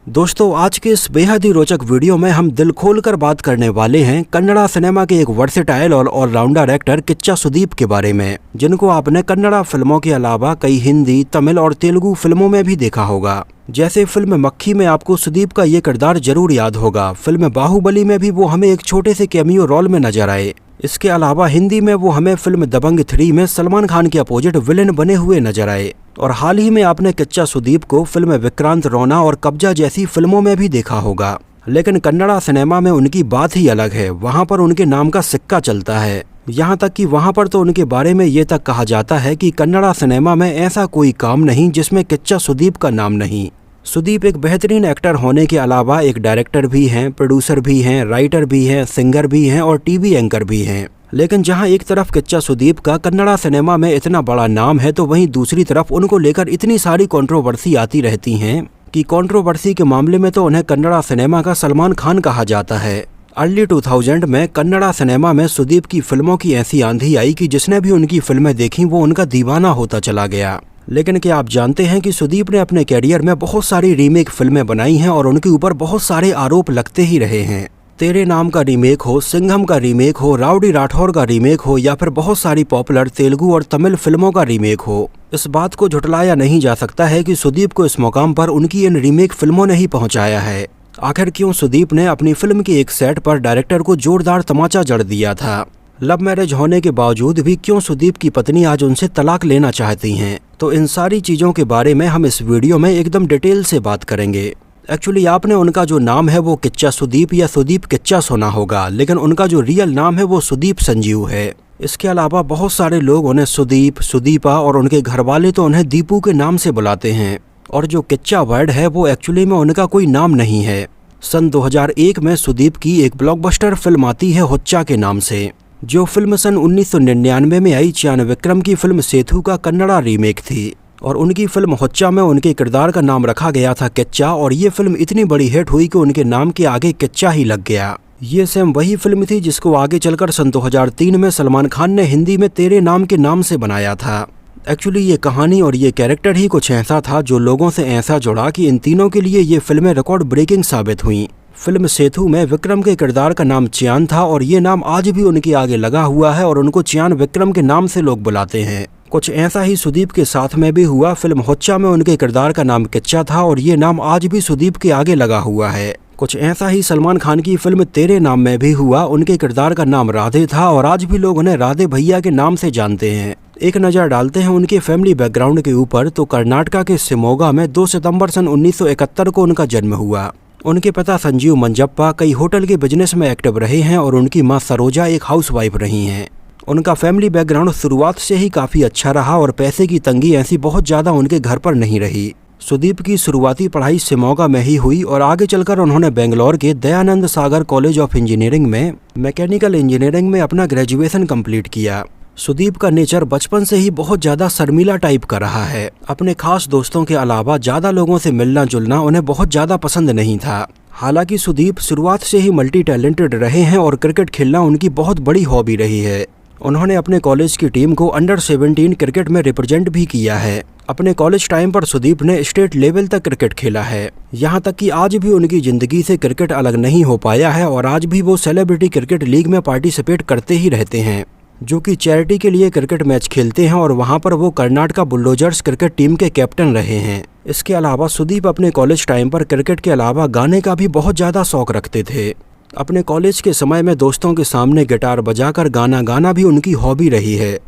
दोस्तों, आज के इस बेहद ही रोचक वीडियो में हम दिल खोलकर बात करने वाले हैं कन्नड़ा सिनेमा के एक वर्सेटाइल और ऑलराउंडर एक्टर किच्चा सुदीप के बारे में, जिनको आपने कन्नड़ा फिल्मों के अलावा कई हिंदी, तमिल और तेलुगु फिल्मों में भी देखा होगा। जैसे फिल्म मक्खी में आपको सुदीप का ये किरदार जरूर याद होगा। फिल्म बाहुबली में भी वो हमें एक छोटे से कैमियो रोल में नजर आए। इसके अलावा हिंदी में वो हमें फिल्म दबंग 3 में सलमान खान के अपोजिट विलेन बने हुए नजर आए। और हाल ही में आपने किच्चा सुदीप को फिल्म विक्रांत रोना और कब्जा जैसी फिल्मों में भी देखा होगा। लेकिन कन्नड़ा सिनेमा में उनकी बात ही अलग है। वहाँ पर उनके नाम का सिक्का चलता है। यहाँ तक कि वहाँ पर तो उनके बारे में ये तक कहा जाता है कि कन्नड़ा सिनेमा में ऐसा कोई काम नहीं जिसमें किच्चा सुदीप का नाम नहीं। सुदीप एक बेहतरीन एक्टर होने के अलावा एक डायरेक्टर भी हैं, प्रोड्यूसर भी हैं, राइटर भी हैं, सिंगर भी हैं और टीवी एंकर भी हैं। लेकिन जहां एक तरफ किच्चा सुदीप का कन्नड़ा सिनेमा में इतना बड़ा नाम है, तो वहीं दूसरी तरफ उनको लेकर इतनी सारी कंट्रोवर्सी आती रहती हैं कि कंट्रोवर्सी के मामले में तो उन्हें कन्नड़ा सिनेमा का सलमान खान कहा जाता है। अर्ली 2000 में कन्नड़ा सिनेमा में सुदीप की फिल्मों की ऐसी आंधी आई कि जिसने भी उनकी फिल्में देखी वो उनका दीवाना होता चला गया। लेकिन क्या आप जानते हैं कि सुदीप ने अपने कैरियर में बहुत सारी रीमेक फिल्में बनाई हैं और उनके ऊपर बहुत सारे आरोप लगते ही रहे हैं। तेरे नाम का रीमेक हो, सिंघम का रीमेक हो, राउडी राठौर का रीमेक हो या फिर बहुत सारी पॉपुलर तेलुगु और तमिल फिल्मों का रीमेक हो, इस बात को झुटलाया नहीं जा सकता है कि सुदीप को इस मुकाम पर उनकी इन रीमेक फिल्मों ने ही पहुंचाया है। आखिर क्यों सुदीप ने अपनी फिल्म के एक सेट पर डायरेक्टर को जोरदार तमाचा जड़ दिया था? लव मैरिज होने के बावजूद भी क्यों सुदीप की पत्नी आज उनसे तलाक लेना चाहती हैं? तो इन सारी चीजों के बारे में हम इस वीडियो में एकदम डिटेल से बात करेंगे। एक्चुअली आपने उनका जो नाम है वो किच्चा सुदीप या सुदीप किच्चा सुना होगा, लेकिन उनका जो रियल नाम है वो सुदीप संजीव है। इसके अलावा बहुत सारे लोग उन्हें सुदीप, सुदीपा और उनके घर वाले तो उन्हें दीपू के नाम से बुलाते हैं। और जो किच्चा वर्ड है वो एक्चुअली में उनका कोई नाम नहीं है। सन 2001 में सुदीप की एक ब्लॉकबस्टर फिल्म आती है हुच्चा के नाम से, जो फिल्म सन 1999 में आई चियान विक्रम की फिल्म सेतु का कन्नड़ा रीमेक थी। और उनकी फिल्म हुच्चा में उनके किरदार का नाम रखा गया था किच्चा, और ये फिल्म इतनी बड़ी हिट हुई कि उनके नाम के आगे किच्चा ही लग गया। ये सेम वही फिल्म थी जिसको आगे चलकर सन 2003 में सलमान खान ने हिंदी में तेरे नाम के नाम से बनाया था। एक्चुअली ये कहानी और ये कैरेक्टर ही कुछ ऐसा था जो लोगों से ऐसा जुड़ा कि इन तीनों के लिए ये फिल्में रिकॉर्ड ब्रेकिंग साबित हुई। फिल्म सेतु में विक्रम के किरदार का नाम चियान था और ये नाम आज भी उनके आगे लगा हुआ है और उनको चियान विक्रम के नाम से लोग बुलाते हैं। कुछ ऐसा ही सुदीप के साथ में भी हुआ। फिल्म हुच्चा में उनके किरदार का नाम किच्चा था और ये नाम आज भी सुदीप के आगे लगा हुआ है। कुछ ऐसा ही सलमान खान की फिल्म तेरे नाम में भी हुआ। उनके किरदार का नाम राधे था और आज भी लोग उन्हें राधे भैया के नाम से जानते हैं। एक नज़र डालते हैं उनके फैमिली बैकग्राउंड के ऊपर, तो कर्नाटका के शिमोगा में 2 सितंबर सन 1971 को उनका जन्म हुआ। उनके पिता संजीव मंजप्पा कई होटल के बिजनेस में एक्टिव रहे हैं और उनकी मां सरोजा एक हाउसवाइफ रही हैं। उनका फैमिली बैकग्राउंड शुरुआत से ही काफ़ी अच्छा रहा और पैसे की तंगी ऐसी बहुत ज़्यादा उनके घर पर नहीं रही। सुदीप की शुरुआती पढ़ाई शिमोगा में ही हुई और आगे चलकर उन्होंने बेंगलोर के दयानंद सागर कॉलेज ऑफ इंजीनियरिंग में मैकेनिकल इंजीनियरिंग में अपना ग्रेजुएशन कंप्लीट किया। सुदीप का नेचर बचपन से ही बहुत ज़्यादा शर्मीला टाइप का रहा है। अपने खास दोस्तों के अलावा ज़्यादा लोगों से मिलना जुलना उन्हें बहुत ज़्यादा पसंद नहीं था। हालांकि सुदीप शुरुआत से ही मल्टी टैलेंटेड रहे हैं और क्रिकेट खेलना उनकी बहुत बड़ी हॉबी रही है। उन्होंने अपने कॉलेज की टीम को अंडर 17 क्रिकेट में रिप्रेजेंट भी किया है। अपने कॉलेज टाइम पर सुदीप ने स्टेट लेवल तक क्रिकेट खेला है। यहाँ तक कि आज भी उनकी ज़िंदगी से क्रिकेट अलग नहीं हो पाया है और आज भी वो सेलिब्रिटी क्रिकेट लीग में पार्टिसिपेट करते ही रहते हैं, जो कि चैरिटी के लिए क्रिकेट मैच खेलते हैं और वहाँ पर वो कर्नाटका बुलडोजर्स क्रिकेट टीम के कैप्टन रहे हैं। इसके अलावा सुदीप अपने कॉलेज टाइम पर क्रिकेट के अलावा गाने का भी बहुत ज़्यादा शौक रखते थे। अपने कॉलेज के समय में दोस्तों के सामने गिटार बजाकर गाना गाना भी उनकी हॉबी रही है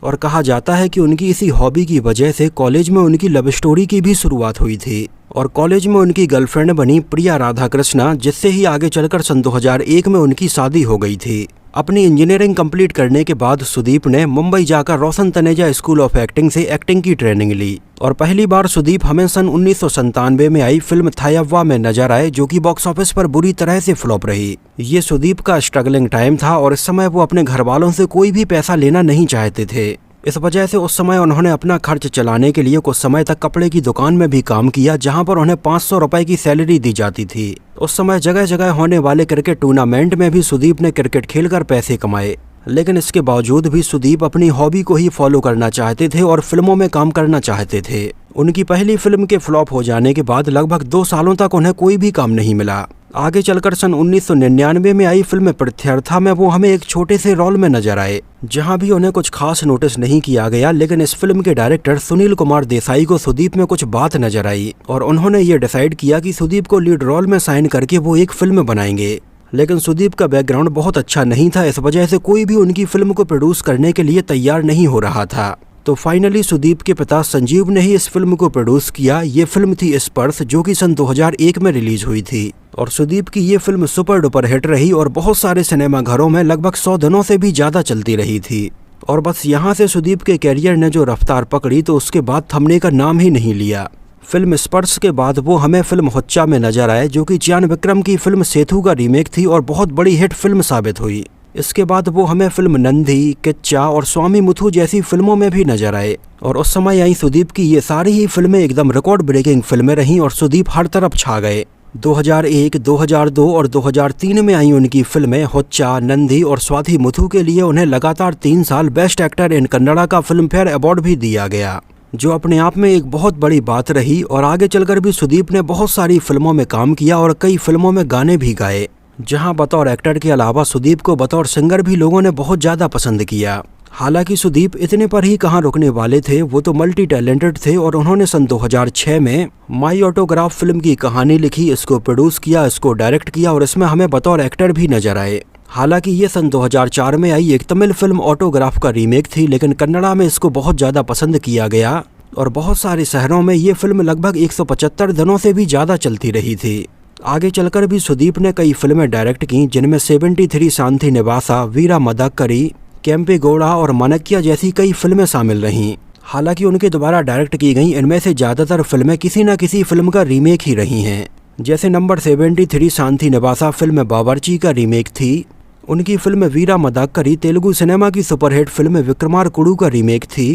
और कहा जाता है कि उनकी इसी हॉबी की वजह से कॉलेज में उनकी लव स्टोरी की भी शुरुआत हुई थी और कॉलेज में उनकी गर्लफ्रेंड बनी प्रिया राधाकृष्णा, जिससे ही आगे चलकर सन 2001 में उनकी शादी हो गई थी। अपनी इंजीनियरिंग कंप्लीट करने के बाद सुदीप ने मुंबई जाकर रोशन तनेजा स्कूल ऑफ एक्टिंग से एक्टिंग की ट्रेनिंग ली और पहली बार सुदीप हमें सन 1997 में आई फिल्म थायव्वा में नजर आए, जो कि बॉक्स ऑफिस पर बुरी तरह से फ्लॉप रही। ये सुदीप का स्ट्रगलिंग टाइम था और इस समय वो अपने घर वालों से कोई भी पैसा लेना नहीं चाहते थे। इस वजह से उस समय उन्होंने अपना खर्च चलाने के लिए कुछ समय तक कपड़े की दुकान में भी काम किया, जहां पर उन्हें 500 रुपए की सैलरी दी जाती थी। उस समय जगह जगह होने वाले क्रिकेट टूर्नामेंट में भी सुदीप ने क्रिकेट खेलकर पैसे कमाए। लेकिन इसके बावजूद भी सुदीप अपनी हॉबी को ही फॉलो करना चाहते थे और फिल्मों में काम करना चाहते थे। उनकी पहली फिल्म के फ्लॉप हो जाने के बाद लगभग 2 सालों तक उन्हें कोई भी काम नहीं मिला। आगे चलकर सन 1999 में आई फिल्म प्रत्यर्था में वो हमें एक छोटे से रोल में नजर आए, जहां भी उन्हें कुछ खास नोटिस नहीं किया गया। लेकिन इस फिल्म के डायरेक्टर सुनील कुमार देसाई को सुदीप में कुछ बात नजर आई और उन्होंने ये डिसाइड किया कि सुदीप को लीड रोल में साइन करके वो एक फिल्म बनाएंगे। लेकिन सुदीप का बैकग्राउंड बहुत अच्छा नहीं था, इस वजह से कोई भी उनकी फिल्म को प्रोड्यूस करने के लिए तैयार नहीं हो रहा था। तो फाइनली सुदीप के पिता संजीव ने ही इस फिल्म को प्रोड्यूस किया। ये फिल्म थी स्पर्श, जो कि सन 2001 में रिलीज हुई थी और सुदीप की ये फिल्म सुपर डुपर हिट रही और बहुत सारे सिनेमा घरों में लगभग 100 दिनों से भी ज्यादा चलती रही थी। और बस यहाँ से सुदीप के कैरियर ने जो रफ्तार पकड़ी तो उसके बाद थमने का नाम ही नहीं लिया। फिल्म स्पर्श के बाद वो हमें फिल्म हुच्चा में नजर आए, जो कि चियान विक्रम की फिल्म सेतु का रीमेक थी और बहुत बड़ी हिट फिल्म साबित हुई। इसके बाद वो हमें फिल्म नंदी, किच्चा और स्वामी मुथु जैसी फिल्मों में भी नजर आए और उस समय आई सुदीप की ये सारी ही फिल्में एकदम रिकॉर्ड ब्रेकिंग फिल्में रहीं और सुदीप हर तरफ छा गए। 2001, 2002 और 2003 में आई उनकी फिल्में हुच्चा, नंदी और स्वाति मुथु के लिए उन्हें लगातार 3 साल बेस्ट एक्टर इन कन्नड़ा का फिल्म फेयर अवार्ड भी दिया गया, जो अपने आप में एक बहुत बड़ी बात रही। और आगे चलकर भी सुदीप ने बहुत सारी फिल्मों में काम किया और कई फिल्मों में गाने भी गाए, जहां बतौर एक्टर के अलावा सुदीप को बतौर सिंगर भी लोगों ने बहुत ज़्यादा पसंद किया। हालांकि सुदीप इतने पर ही कहाँ रुकने वाले थे, वो तो मल्टी टैलेंटेड थे और उन्होंने सन 2006 में माई ऑटोग्राफ फिल्म की कहानी लिखी, इसको प्रोड्यूस किया, इसको डायरेक्ट किया और इसमें हमें बतौर एक्टर भी नजर आए। हालांकि ये सन 2004 में आई एक तमिल फिल्म ऑटोग्राफ का रीमेक थी, लेकिन कन्नड़ा में इसको बहुत ज़्यादा पसंद किया गया और बहुत सारे शहरों में ये फिल्म लगभग 175 दिनों से भी ज़्यादा चलती रही थी। आगे चलकर भी सुदीप ने कई फिल्में डायरेक्ट की, जिनमें 73 शांति निवासा, वीरा मदक्करी, केम्पे गौड़ा और माणक्या जैसी कई फिल्में शामिल रहीं। हालांकि उनके द्वारा डायरेक्ट की गई इनमें से ज़्यादातर फिल्में किसी न किसी फिल्म का रीमेक ही रही हैं। जैसे नंबर 73 शांति निवासा फिल्म बावर्ची का रीमेक थी। उनकी फिल्म वीरा मदक्करी तेलुगु सिनेमा की सुपरहिट फिल्म विक्रमार्कुडु का रीमेक थी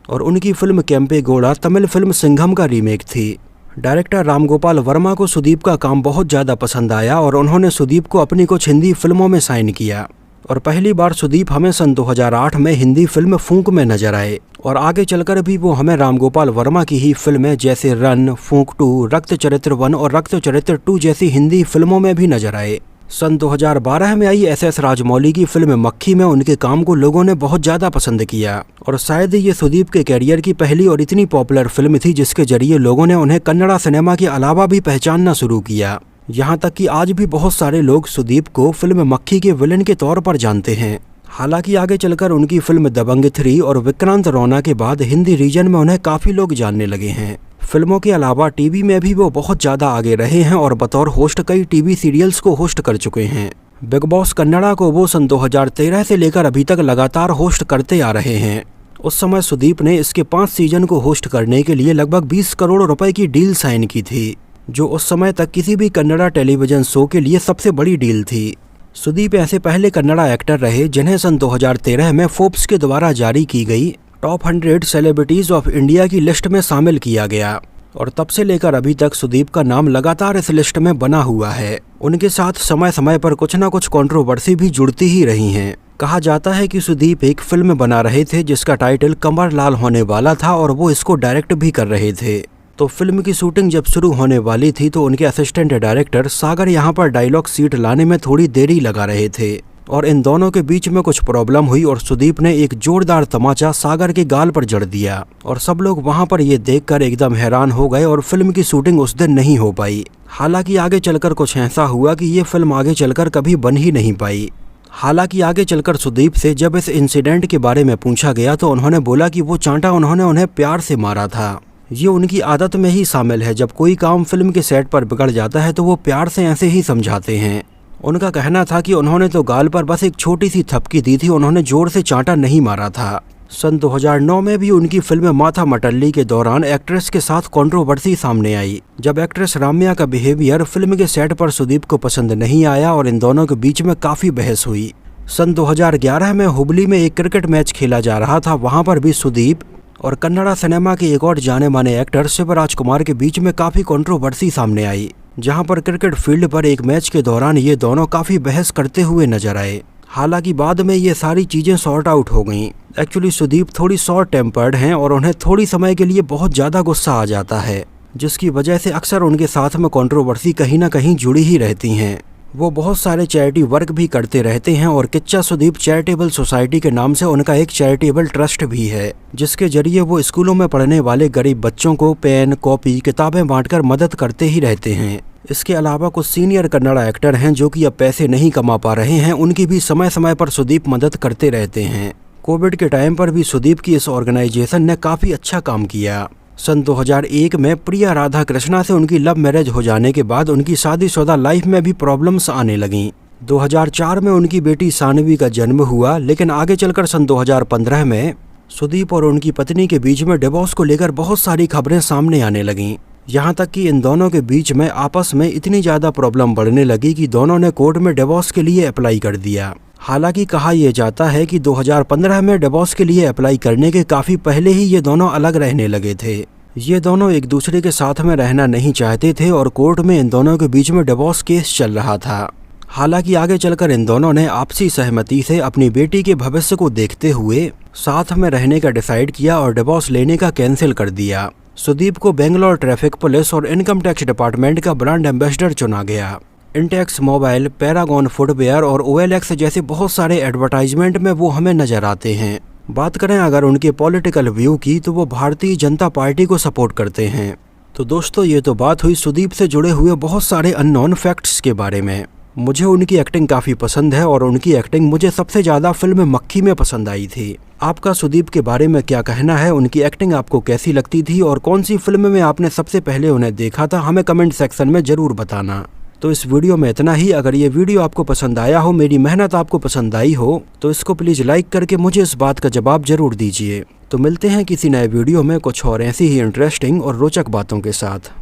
और उनकी फिल्म केम्पे गौड़ा तमिल फिल्म सिंघम का रीमेक थी। डायरेक्टर राम गोपाल वर्मा को सुदीप का काम बहुत ज़्यादा पसंद आया और उन्होंने सुदीप को अपनी कुछ हिंदी फिल्मों में साइन किया और पहली बार सुदीप हमें सन 2008 में हिंदी फिल्म फूंक में नजर आए और आगे चलकर भी वो हमें राम गोपाल वर्मा की ही फिल्में जैसे रन, फूंक 2, रक्त चरित्र 1 और रक्त चरित्र 2 जैसी हिंदी फिल्मों में भी नजर आए। सन 2012 में आई SS राजमौली की फिल्म मक्खी में उनके काम को लोगों ने बहुत ज़्यादा पसंद किया और शायद ये सुदीप के कैरियर की पहली और इतनी पॉपुलर फिल्म थी जिसके जरिए लोगों ने उन्हें कन्नड़ा सिनेमा के अलावा भी पहचानना शुरू किया। यहाँ तक कि आज भी बहुत सारे लोग सुदीप को फिल्म मक्खी के विलन के तौर पर जानते हैं। हालांकि आगे चलकर उनकी फिल्म दबंग 3 और विक्रांत रौना के बाद हिंदी रीजन में उन्हें काफ़ी लोग जानने लगे हैं। फिल्मों के अलावा टीवी में भी वो बहुत ज़्यादा आगे रहे हैं और बतौर होस्ट कई टीवी सीरियल्स को होस्ट कर चुके हैं। बिग बॉस कन्नड़ा को वो सन 2013 से लेकर अभी तक लगातार होस्ट करते आ रहे हैं। उस समय सुदीप ने इसके 5 सीजन को होस्ट करने के लिए लगभग 20 करोड़ रुपए की डील साइन की थी, जो उस समय तक किसी भी कन्नड़ा टेलीविजन शो के लिए सबसे बड़ी डील थी। सुदीप ऐसे पहले कन्नड़ा एक्टर रहे जिन्हें सन 2013 में फोर्ब्स के द्वारा जारी की गई टॉप 100 सेलिब्रिटीज ऑफ इंडिया की लिस्ट में शामिल किया गया और तब से लेकर अभी तक सुदीप का नाम लगातार इस लिस्ट में बना हुआ है। उनके साथ समय समय पर कुछ न कुछ कंट्रोवर्सी भी जुड़ती ही रही हैं। कहा जाता है कि सुदीप एक फिल्म बना रहे थे जिसका टाइटल कमर लाल होने वाला था और वो इसको डायरेक्ट भी कर रहे थे। तो फिल्म की शूटिंग जब शुरू होने वाली थी तो उनके असिस्टेंट डायरेक्टर सागर यहाँ पर डायलॉग सीट लाने में थोड़ी देरी लगा रहे थे और इन दोनों के बीच में कुछ प्रॉब्लम हुई और सुदीप ने एक जोरदार तमाचा सागर के गाल पर जड़ दिया और सब लोग वहां पर ये देखकर एकदम हैरान हो गए और फिल्म की शूटिंग उस दिन नहीं हो पाई। हालांकि आगे चलकर कुछ ऐसा हुआ कि ये फिल्म आगे चलकर कभी बन ही नहीं पाई। हालांकि आगे चलकर सुदीप से जब इस इंसिडेंट के बारे में पूछा गया तो उन्होंने बोला कि वो चांटा उन्होंने उन्हें प्यार से मारा था। ये उनकी आदत में ही शामिल है, जब कोई काम फिल्म के सेट पर बिगड़ जाता है तो वो प्यार से ऐसे ही समझाते हैं। उनका कहना था कि उन्होंने तो गाल पर बस एक छोटी सी थपकी दी थी, उन्होंने जोर से चांटा नहीं मारा था। सन 2009 में भी उनकी फिल्म माथा मटल्ली के दौरान एक्ट्रेस के साथ कंट्रोवर्सी सामने आई, जब एक्ट्रेस राम्या का बिहेवियर फिल्म के सेट पर सुदीप को पसंद नहीं आया और इन दोनों के बीच में काफ़ी बहस हुई। सन 2011 में हुबली में एक क्रिकेट मैच खेला जा रहा था, वहाँ पर भी सुदीप और कन्नड़ा सिनेमा के एक और जाने माने एक्टर शिवराज कुमार के बीच में काफ़ी कंट्रोवर्सी सामने आई, जहां पर क्रिकेट फील्ड पर एक मैच के दौरान ये दोनों काफ़ी बहस करते हुए नजर आए। हालांकि बाद में ये सारी चीजें सॉर्ट आउट हो गईं। एक्चुअली सुदीप थोड़ी शॉर्ट टेम्पर्ड हैं और उन्हें थोड़ी समय के लिए बहुत ज़्यादा गुस्सा आ जाता है, जिसकी वजह से अक्सर उनके साथ में कंट्रोवर्सी कहीं ना कहीं जुड़ी ही रहती हैं। वो बहुत सारे चैरिटी वर्क भी करते रहते हैं और किच्चा सुदीप चैरिटेबल सोसाइटी के नाम से उनका एक चैरिटेबल ट्रस्ट भी है, जिसके जरिए वो स्कूलों में पढ़ने वाले गरीब बच्चों को पेन, कॉपी, किताबें बांटकर मदद करते ही रहते हैं। इसके अलावा कुछ सीनियर कन्नड़ा एक्टर हैं जो कि अब पैसे नहीं कमा पा रहे हैं, उनकी भी समय समय पर सुदीप मदद करते रहते हैं। कोविड के टाइम पर भी सुदीप की इस ऑर्गेनाइजेशन ने काफ़ी अच्छा काम किया। सन 2001 में प्रिया राधा कृष्णा से उनकी लव मैरिज हो जाने के बाद उनकी शादीशुदा लाइफ में भी प्रॉब्लम्स आने लगीं। 2004 में उनकी बेटी सानवी का जन्म हुआ, लेकिन आगे चलकर सन 2015 में सुदीप और उनकी पत्नी के बीच में डिवोर्स को लेकर बहुत सारी खबरें सामने आने लगीं। यहाँ तक कि इन दोनों के बीच में आपस में इतनी ज़्यादा प्रॉब्लम बढ़ने लगी कि दोनों ने कोर्ट में डिवोर्स के लिए अप्लाई कर दिया। हालांकि कहा यह जाता है कि 2015 में डिवोर्स के लिए अप्लाई करने के काफ़ी पहले ही ये दोनों अलग रहने लगे थे। ये दोनों एक दूसरे के साथ में रहना नहीं चाहते थे और कोर्ट में इन दोनों के बीच में डिवोर्स केस चल रहा था। हालांकि आगे चलकर इन दोनों ने आपसी सहमति से अपनी बेटी के भविष्य को देखते हुए साथ में रहने का डिसाइड किया और डिवोर्स लेने का कैंसिल कर दिया। सुदीप को बेंगलोर ट्रैफिक पुलिस और इनकम टैक्स डिपार्टमेंट का ब्रांड एम्बेसडर चुना गया। इंटेक्स मोबाइल, पैरागॉन फुटवेयर और OLX जैसे बहुत सारे एडवर्टाइजमेंट में वो हमें नजर आते हैं। बात करें अगर उनके पॉलिटिकल व्यू की, तो वो भारतीय जनता पार्टी को सपोर्ट करते हैं। तो दोस्तों, ये तो बात हुई सुदीप से जुड़े हुए बहुत सारे अननोन फैक्ट्स के बारे में। मुझे उनकी एक्टिंग काफ़ी पसंद है और उनकी एक्टिंग मुझे सबसे ज़्यादा फिल्म मक्खी में पसंद आई थी। आपका सुदीप के बारे में क्या कहना है? उनकी एक्टिंग आपको कैसी लगती थी और कौन सी फिल्म में आपने सबसे पहले उन्हें देखा था? हमें कमेंट सेक्शन में ज़रूर बताना। तो इस वीडियो में इतना ही। अगर ये वीडियो आपको पसंद आया हो, मेरी मेहनत आपको पसंद आई हो, तो इसको प्लीज़ लाइक करके मुझे इस बात का जवाब ज़रूर दीजिए। तो मिलते हैं किसी नए वीडियो में कुछ और ऐसी ही इंटरेस्टिंग और रोचक बातों के साथ।